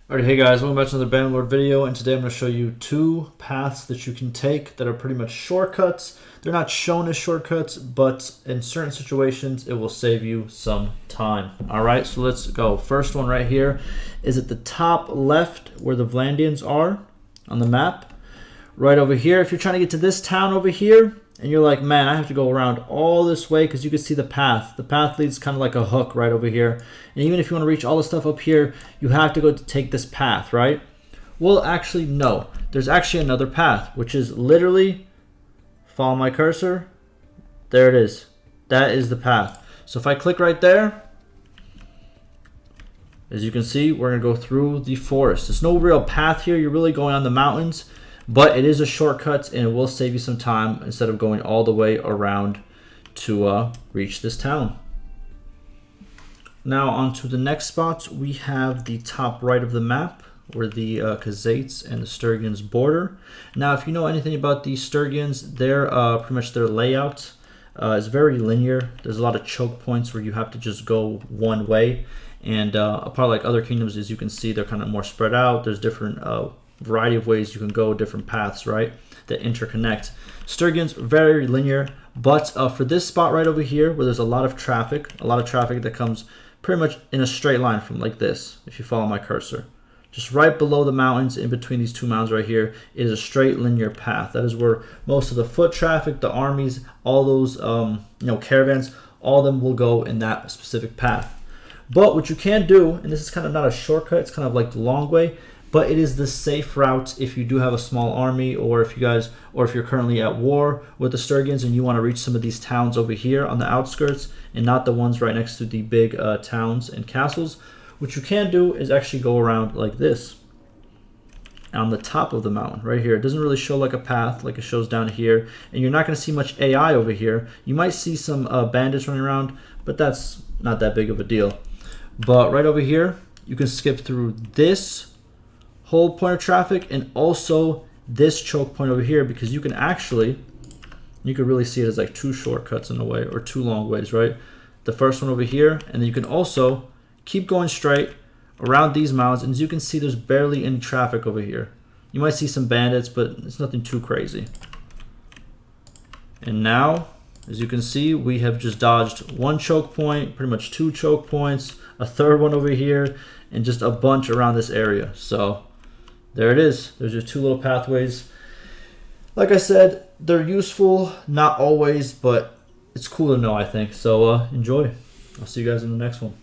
Alright, hey guys, welcome back to another Bannerlord video, and today I'm going to show you two paths that you can take that are pretty much shortcuts. They're not shown as shortcuts, but in certain situations it will save you some time. Alright, so let's go. First one right here is at the top left where the Vlandians are on the map. Right over here, if you're trying to get to this town over here, and you're like, man, I have to go around all this way because you can see the path. The path leads kind of like a hook right over here. And even if you want to reach all the stuff up here, you have to go to take this path, right? Well, actually, no. There's actually another path, which is literally, follow my cursor. There it is. That is the path. So if I click right there, as you can see, we're going to go through the forest. There's no real path here. You're really going on the mountains. But it is a shortcut, and it will save you some time instead of going all the way around to reach this town. Now on to the next spot, we have the top right of the map where the Kazates and the Sturgians border. Now if you know anything about the Sturgians, their pretty much their layout is very linear. There's a lot of choke points where you have to just go one way. And apart like other kingdoms, as you can see, they're kind of more spread out. There's different variety of ways you can go, different paths, right, that interconnect. Sturgians, very linear, but for this spot right over here where there's a lot of traffic that comes pretty much in a straight line from like this, if you follow my cursor. Just right below the mountains, in between these two mountains right here, is a straight linear path. That is where most of the foot traffic, the armies, all those caravans, all of them will go in that specific path. But what you can do, and this is kind of not a shortcut, it's kind of like the long way, but it is the safe route if you do have a small army, or if you're currently at war with the Sturgians and you want to reach some of these towns over here on the outskirts and not the ones right next to the big towns and castles. What you can do is actually go around like this on the top of the mountain right here. It doesn't really show like a path like it shows down here, and you're not going to see much AI over here. You might see some bandits running around, but that's not that big of a deal. But right over here, you can skip through this whole point of traffic and also this choke point over here, because you can really see it as like two shortcuts in a way, or two long ways, right? The first one over here, and then you can also keep going straight around these mountains, and as you can see, there's barely any traffic over here. You might see some bandits, but it's nothing too crazy. And now, as you can see, we have just dodged one choke point, pretty much two choke points, a third one over here, and just a bunch around this area. So there it is. There's your two little pathways. Like I said, they're useful, not always, but it's cool to know, I think. So enjoy. I'll see you guys in the next one.